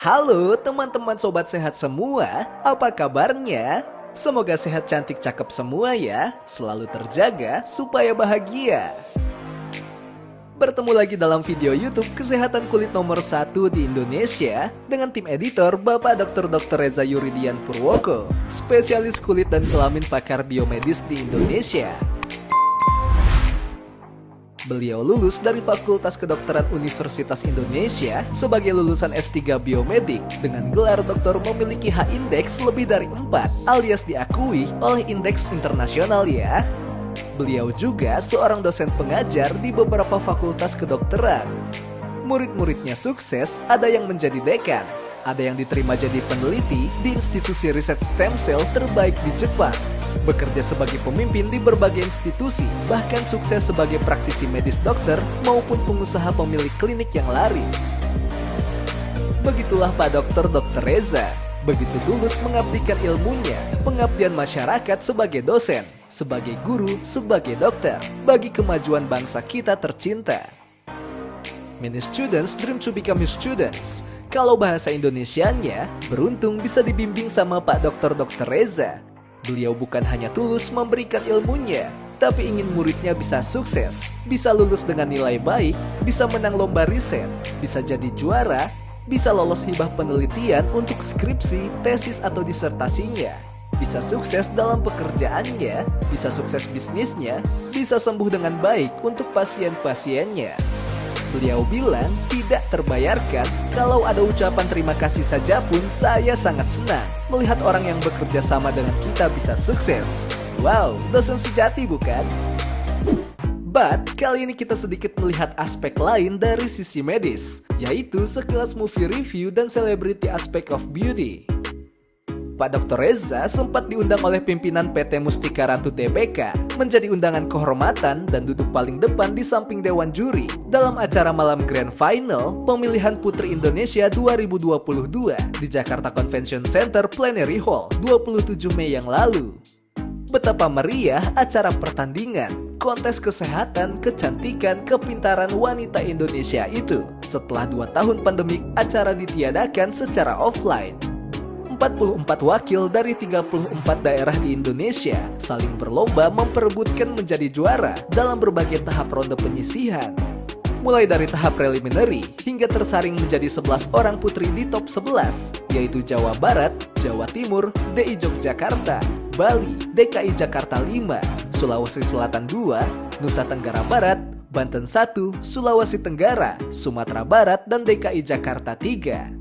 Halo teman-teman sobat sehat semua, apa kabarnya? Semoga sehat cantik cakep semua ya, selalu terjaga supaya bahagia. Bertemu lagi dalam video YouTube kesehatan kulit nomor 1 di Indonesia dengan tim editor Bapak Dr. Reza Yuridian Purwoko, spesialis kulit dan kelamin pakar biomedis di Indonesia. Beliau lulus dari Fakultas Kedokteran Universitas Indonesia sebagai lulusan S3 Biomedik dengan gelar doktor memiliki H-Index lebih dari 4 alias diakui oleh Indeks Internasional ya. Beliau juga seorang dosen pengajar di beberapa fakultas kedokteran. Murid-muridnya sukses, ada yang menjadi dekan, ada yang diterima jadi peneliti di institusi riset stem cell terbaik di Jepang. Bekerja sebagai pemimpin di berbagai institusi, bahkan sukses sebagai praktisi medis dokter maupun pengusaha pemilik klinik yang laris. Begitulah Pak Dr. Reza, begitu tulus mengabdikan ilmunya, pengabdian masyarakat sebagai dosen, sebagai guru, sebagai dokter, bagi kemajuan bangsa kita tercinta. Many students dream to become students. Kalau bahasa Indonesianya, beruntung bisa dibimbing sama Pak Dr. Reza. Beliau bukan hanya tulus memberikan ilmunya, tapi ingin muridnya bisa sukses, bisa lulus dengan nilai baik, bisa menang lomba riset, bisa jadi juara, bisa lolos hibah penelitian untuk skripsi, tesis atau disertasinya, bisa sukses dalam pekerjaannya, bisa sukses bisnisnya, bisa sembuh dengan baik untuk pasien-pasiennya. Beliau bilang tidak terbayarkan, kalau ada ucapan terima kasih saja pun saya sangat senang melihat orang yang bekerja sama dengan kita bisa sukses. Wow, dosen sejati bukan? But kali ini kita sedikit melihat aspek lain dari sisi medis, yaitu sekilas movie review dan celebrity aspect of beauty. Pak Dr. Reza sempat diundang oleh pimpinan PT Mustika Ratu Tbk menjadi undangan kehormatan dan duduk paling depan di samping dewan juri dalam acara malam Grand Final pemilihan Putri Indonesia 2022 di Jakarta Convention Center Plenary Hall 27 Mei yang lalu. Betapa meriah acara pertandingan, kontes kesehatan, kecantikan, kepintaran wanita Indonesia itu. Setelah 2 tahun pandemik, acara ditiadakan secara offline. 44 wakil dari 34 daerah di Indonesia saling berlomba memperebutkan menjadi juara dalam berbagai tahap ronde penyisihan. Mulai dari tahap preliminary hingga tersaring menjadi 11 orang putri di top 11, yaitu Jawa Barat, Jawa Timur, DI Yogyakarta, Bali, DKI Jakarta 5, Sulawesi Selatan 2, Nusa Tenggara Barat, Banten 1, Sulawesi Tenggara, Sumatera Barat, dan DKI Jakarta 3.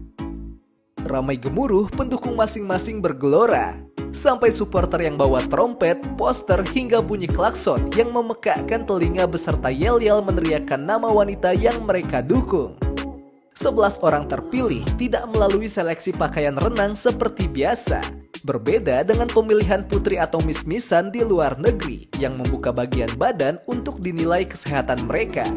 Ramai gemuruh, pendukung masing-masing bergelora. Sampai supporter yang bawa trompet, poster, hingga bunyi klakson yang memekakkan telinga beserta yel-yel meneriakkan nama wanita yang mereka dukung. 11 orang terpilih tidak melalui seleksi pakaian renang seperti biasa. Berbeda dengan pemilihan putri atau miss-missan di luar negeri yang membuka bagian badan untuk dinilai kesehatan mereka.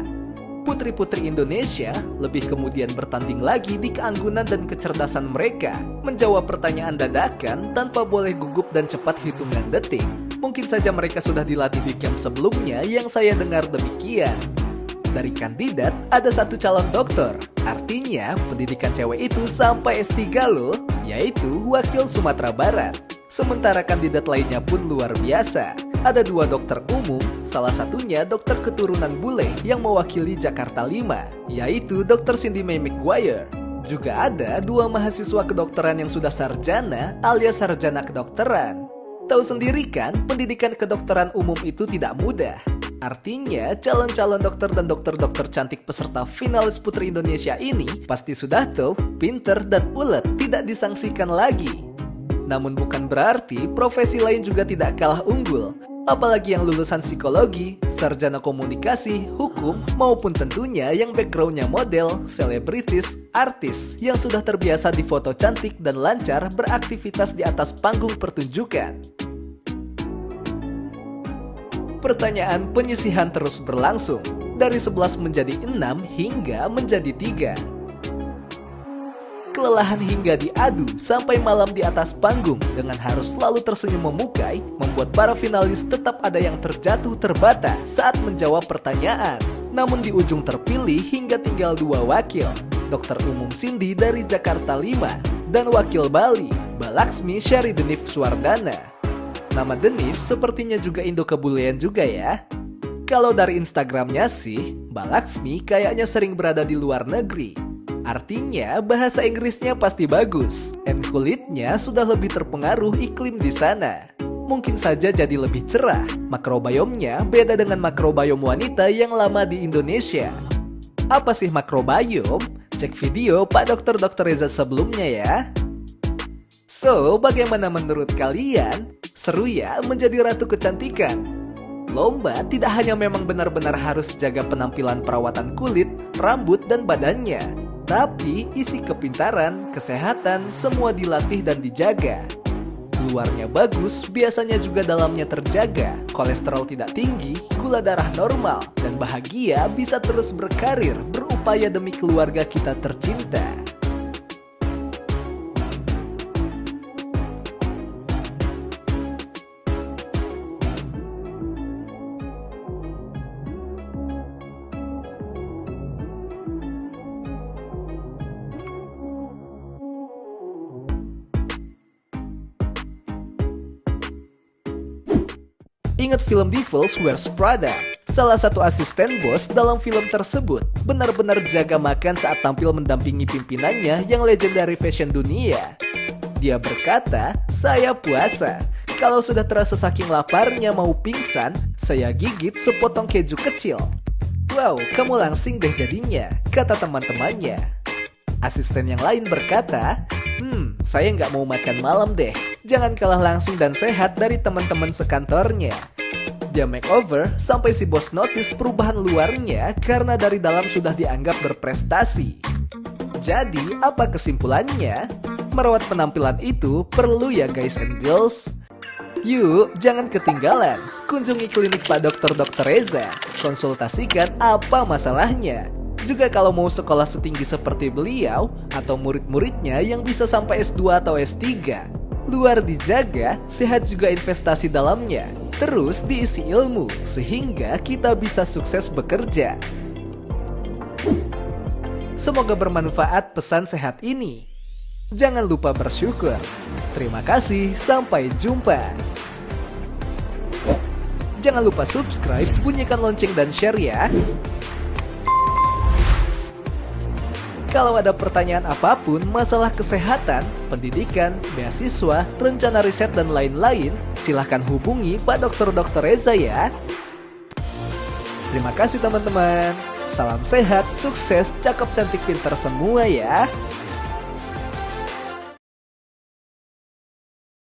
Putri-putri Indonesia lebih kemudian bertanding lagi di keanggunan dan kecerdasan mereka, menjawab pertanyaan dadakan tanpa boleh gugup dan cepat hitungan detik. Mungkin saja mereka sudah dilatih di camp sebelumnya yang saya dengar demikian. Dari kandidat ada 1 calon dokter, artinya pendidikan cewek itu sampai S3 loh, yaitu wakil Sumatera Barat. Sementara kandidat lainnya pun luar biasa. Ada 2 dokter umum, salah satunya dokter keturunan bule yang mewakili Jakarta 5, yaitu Dr. Cindy May McGuire. Juga ada 2 mahasiswa kedokteran yang sudah sarjana alias sarjana kedokteran. Tahu sendiri kan, pendidikan kedokteran umum itu tidak mudah. Artinya, calon-calon dokter dan dokter-dokter cantik peserta finalis Putri Indonesia ini pasti sudah tahu, pinter dan ulet, tidak disangsikan lagi. Namun bukan berarti profesi lain juga tidak kalah unggul. Apalagi yang lulusan psikologi, sarjana komunikasi, hukum, maupun tentunya yang backgroundnya model, selebritis, artis yang sudah terbiasa difoto cantik dan lancar beraktivitas di atas panggung pertunjukan. Pertanyaan penyisihan terus berlangsung, dari 11 menjadi 6 hingga menjadi 3. Kelelahan hingga diadu sampai malam di atas panggung dengan harus selalu tersenyum memukai membuat para finalis tetap ada yang terjatuh terbata saat menjawab pertanyaan. Namun di ujung terpilih hingga tinggal 2 wakil. Dokter Umum Cindy dari Jakarta 5, dan wakil Bali, Mbak Laksmi Syari Denif Suwardana. Nama Denif sepertinya juga Indo kebulean juga ya. Kalau dari Instagramnya sih, Mbak Laksmi kayaknya sering berada di luar negeri. Artinya bahasa Inggrisnya pasti bagus, dan kulitnya sudah lebih terpengaruh iklim di sana. Mungkin saja jadi lebih cerah. Makrobiomnya beda dengan makrobiom wanita yang lama di Indonesia. Apa sih makrobiom? Cek video Pak Dr. Reza sebelumnya ya. So, bagaimana menurut kalian? Seru ya menjadi ratu kecantikan? Lomba tidak hanya memang benar-benar harus jaga penampilan perawatan kulit, rambut, dan badannya, tapi isi kepintaran, kesehatan, semua dilatih dan dijaga. Luarnya bagus, biasanya juga dalamnya terjaga, kolesterol tidak tinggi, gula darah normal, dan bahagia bisa terus berkarir, berupaya demi keluarga kita tercinta. Ingat film Devils Wears Prada? Salah satu asisten bos dalam film tersebut benar-benar jaga makan saat tampil mendampingi pimpinannya yang legendary fashion dunia. Dia berkata, "Saya puasa. Kalau sudah terasa saking laparnya mau pingsan, saya gigit sepotong keju kecil." Wow, kamu langsing deh jadinya, kata teman-temannya. Asisten yang lain berkata, saya nggak mau makan malam deh. Jangan kalah langsing dan sehat dari teman-teman sekantornya. Dia makeover sampai si bos notice perubahan luarnya karena dari dalam sudah dianggap berprestasi. Jadi, apa kesimpulannya? Merawat penampilan itu perlu ya guys and girls. Yuk, jangan ketinggalan. Kunjungi klinik Pak Dr. Reza. Konsultasikan apa masalahnya. Juga kalau mau sekolah setinggi seperti beliau atau murid-muridnya yang bisa sampai S2 atau S3. Luar dijaga, sehat juga investasi dalamnya. Terus diisi ilmu sehingga kita bisa sukses bekerja. Semoga bermanfaat pesan sehat ini. Jangan lupa bersyukur. Terima kasih, sampai jumpa. Jangan lupa subscribe, bunyikan lonceng dan share ya. Kalau ada pertanyaan apapun masalah kesehatan, pendidikan, beasiswa, rencana riset, dan lain-lain, silahkan hubungi Pak Dr. Reza ya. Terima kasih teman-teman. Salam sehat, sukses, cakep, cantik, pintar semua ya.